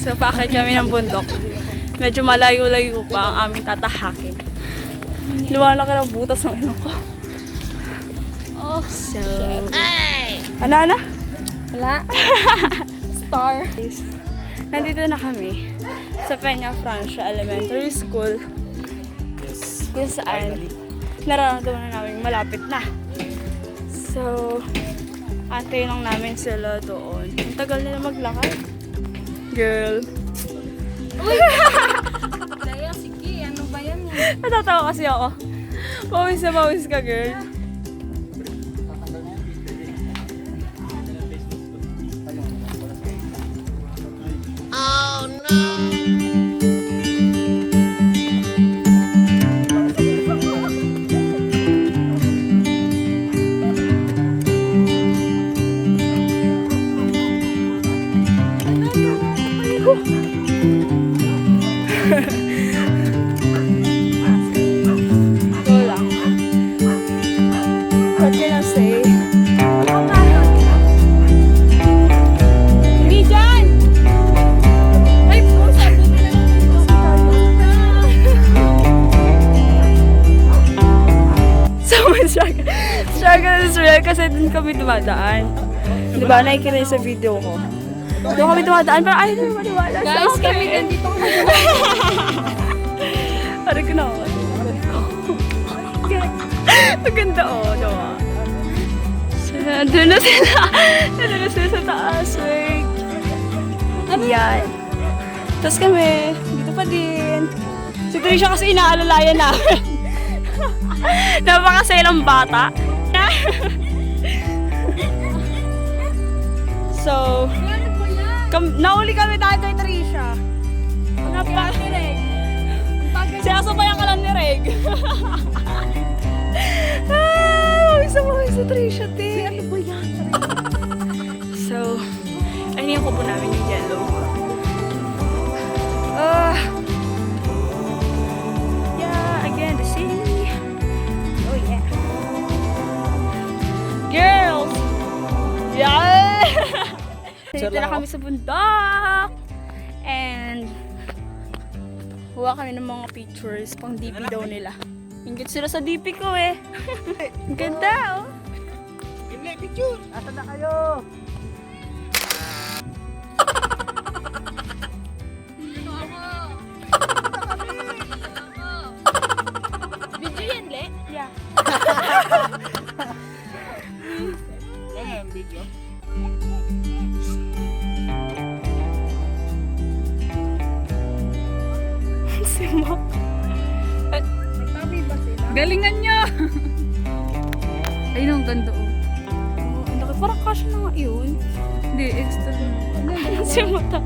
So, paakit kami ng bundok. Medyo malayo-layo pa ang aming tatahakin. Lumalaki ng butas ng ino ko. Oh, so... Ano? Wala. Star. Nandito na kami sa Peña Francia Elementary School. Kung saan nararamdaman na namin malapit na. So, antayin lang namin sila doon. Ang tagal nila maglakad. Girl. Uy! Daya, sige. Ano ba yan? Natatawa kasi ako. Pawis na pawis ka, girl. Oh no! Go lang. What can I say? Hindi dyan! Ay, pusa! So, struggle is real kasi dun kami dumadaan. Diba, nakikita niyo sa video ko. Doon kami dumadaan, pero ayaw na maniwala. Guys, kami nandito. Parang ko na ako. Maganda diba? So, nandun na sila. Nandun na sila sa taas. Wait. Yan. Tapos kami, dito pa din. Si Trisha kasi inaalalayan namin. Napakasayang bata. So, nauli kami dahil kay Trisha. Sinasabayan ka lang ni Reg. Mawis na Trisha, te. Ano ba yan? So, ayun yung kubo namin yung yellow. Yeah, again, the city. Oh, yeah. Girls! Yeah! Dito na kami sa bundok. And huwa kami ng mga pictures pang DP daw nila. Ingit sila sa DP ko eh. Ang ganda oh. Hindi, picture! Asa na kayo? Video yan, Le? Yeah. Ano yung video? Si Mo. Nagtabi ba sila? Galingan niya! Ayun ang ganda oh. Ang laki, parang kasya na nga yun. Hindi, extra na. Si Mata.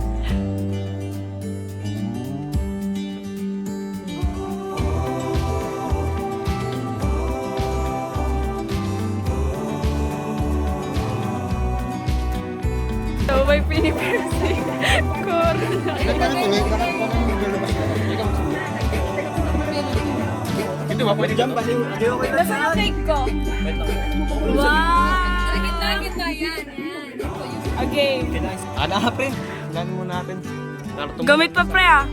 So, may pinipersing corona. Ito ba? Pwede dyan pa rin. Nasaan ang cake ko? Wow! Gitna yan. A game. Ana ha, pre. Gano'n muna natin. Gamit pa pre ah.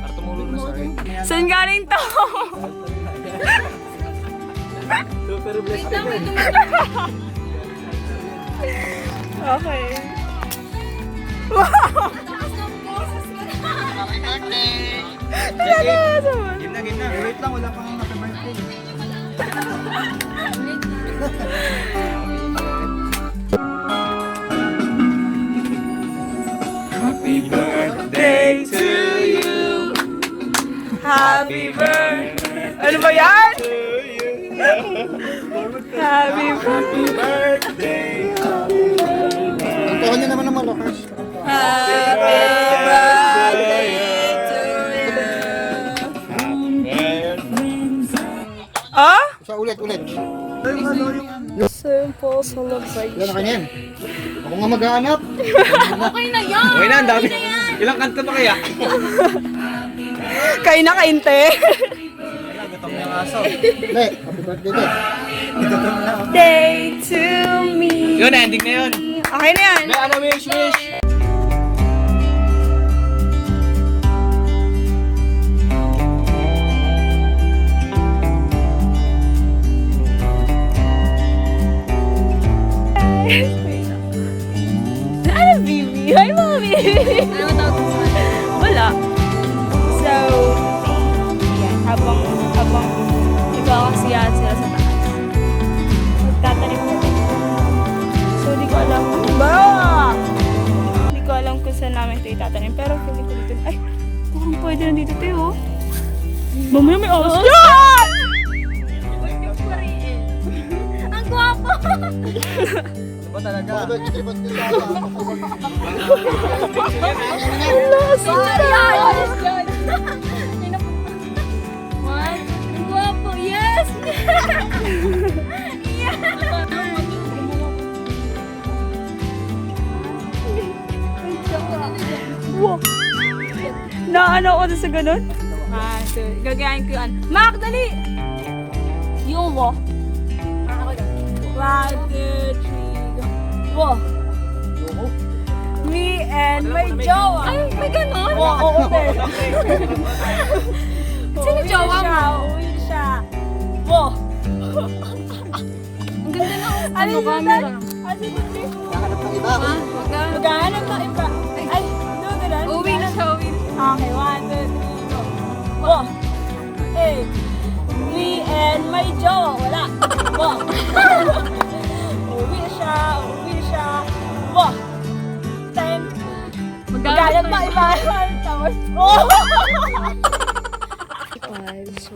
Para tumulong na sa akin. Saan galing to? Super blessed. Okay. Happy birthday! Game na. Wait lang, wala pang happy birthday. Happy birthday. Ano ba yan? Happy birthday. Ang niya naman ng malakas. Happy birthday to you. Ah? Sa ulit. Simple celebration. Ilan na kanya yan? Ako nga maghahanap. Okay na yan! Okay na, ang dami. Ilang kanta pa kaya? Kayo na kainte. Gutom yung aso. Hindi, happy birthday din. Day to me. Yun, ending na yun. Okay na yan. May ano, wish. Ano, Bibi? Hi, Mami. Ano tawag ko sa Wala. So, yan. Habang nagkakasiyahan sila sa taas. Magtatanim ko. So, di ko alam. Hindi ko alam kung saan namin ito itatanim. Pero feeling ko dito. Ay, parang pwede na dito tayo. Mamaya may oras. Yan! Ang gwapo! Ba talaga? Ayos yan! One. Ang gwapo! Yes! Wow. Naano ako sa ganun? So, gagayahin ko yun. Mac, dali! Yung wo. One, two, three, go. Wo. Me and my jowa. Ay, may ganon? Oo, okay. Sino jowa mo? Uwi siya. Wo. Ang ganda na Ano ano camera. Ano yun? Nakahanap ng iba. Ha? Maghahanap ng iba. Ay, doon ka na. Uwi na siya, uwi na. Okay, 1, 2, 3, go. Wo. Hey. Me and my jowa. Wala. Wo. Uwi siya. Wo. 10. Maghanap ng iba. Tapos, oh! So,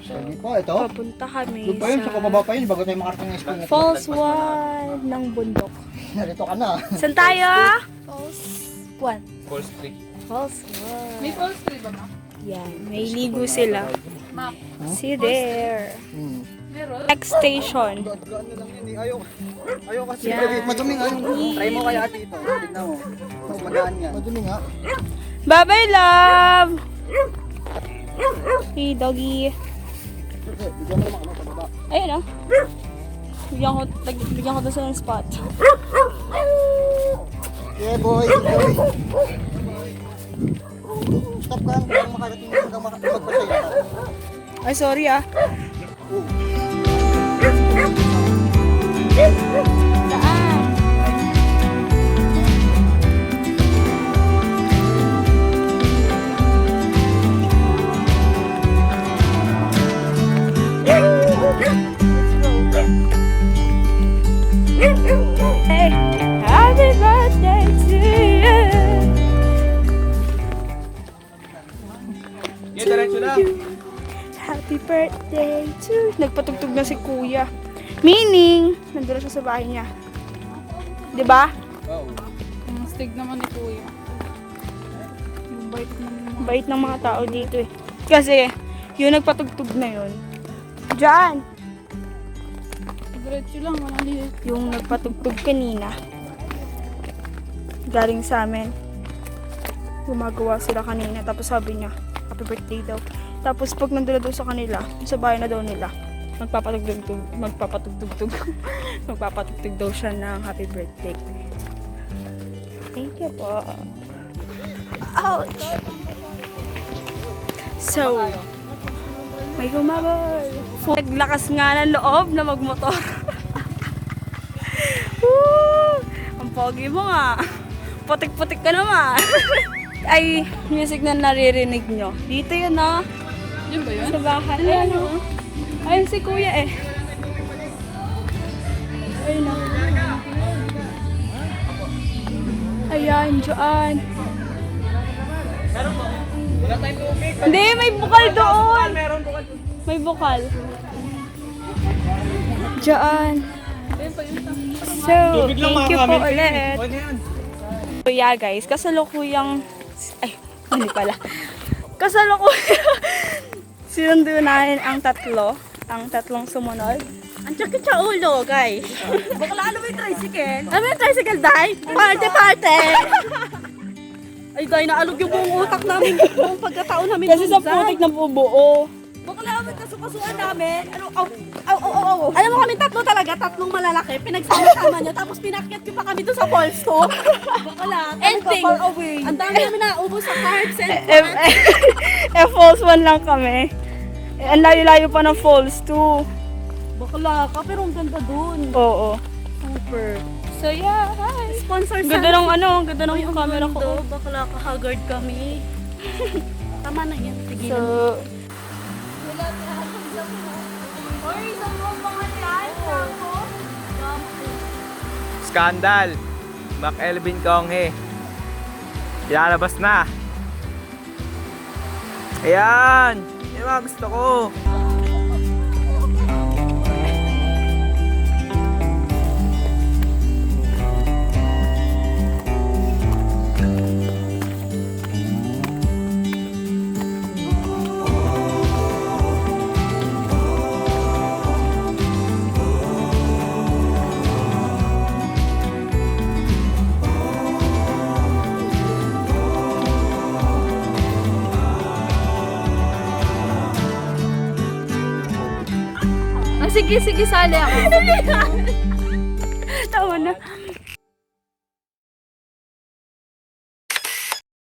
Sige po, ito. papunta kami Doon pa yun, sa pababa pa yun, bago tayo makarating ng school. Falls 1 ng bundok. Narito ka na. Saan tayo? Falls 1. Falls 3. Falls May 1. false tree ba, ma? Yan, may ligo sila. Ma, See there. meron? Next station. Gaan na lang yun eh. Ayaw kasi. Yan. Madumi nga yun. Try mo kaya dito. Tignan mo. Magaan yan. Madumi nga. Bye-bye, love! Hey, doggy. Bigyan mo naman kami sa baba. Ayun, oh. Bigyan ko doon sa spot. Yeah, boy. Stop ka. Hanggang makarating mo hanggang magpasaya. Ay, sorry ah. Daan. Hey, happy birthday to you. Yeah, diretso na. Happy birthday to you. Nagpatugtog na si Kuya. Meaning, nandun siya sa bahay niya. 'Di ba? Oh. Ang stig naman ni Kuya. Yung bait naman. Bait ng mga tao dito eh. Kasi, yung nagpatugtog na yun. Diyan! Diretso lang, walang liit. Yung nagpatugtog kanina. Galing sa amin. Gumagawa sila kanina. Tapos sabi niya, happy birthday daw. Tapos pag nandun na daw sa kanila, sa bahay na daw nila, magpapatugtog daw siya ng happy birthday. Thank you po. Ouch! So, may humabol. Naglakas nga ng loob na magmotor. Woo! Ang pogi mo nga. Putik-putik ka naman. Ay, music na naririnig nyo. Dito yun, no? Yun ba yun? Sa bahay. Ayan, no? Ayun si Kuya eh. Ayun, no? Ayan, dyan. Wala tayong tubig. Hindi, may bukal doon. Meron bukal. May bukal. Diyan. So, Tubig lang thank you mga po kami. ulit. O, yan. So yeah guys, kasalukuyang... Ay, hindi pala. Kasalukuyang... Sinundo namin ang tatlong sumunod. Ang sakit sa ulo, guys. Bakla, ano ba yung tricycle? Ano ba yung tricycle, Day? Parte! Ay, Day, naalog yung buong utak namin. Buong pagkataon namin. Kasi sa putik na bubuo. Bakla, may kasukasuan namin. Ano, Alam mo kami tatlo talaga, tatlong malalaki. Pinagsama-sama niya, tapos pinakyat ko pa kami doon sa falls to. Bakla, Ending. far away. Ang dami namin naubos sa cards and Falls 1 lang kami. Ang layo-layo pa ng Falls 2. Bakla ka, pero ang ganda doon. Oo. Super. So yeah, hi. Sponsor sa Ganda ng ano, ang ganda ng yung camera ko. Bakla ka, haggard kami. Tama na yan. Sige So, Scandal. Mac Elvin Konghe. Ilalabas na. Ayan. Yan ang mga gusto ko. sige, sali ako.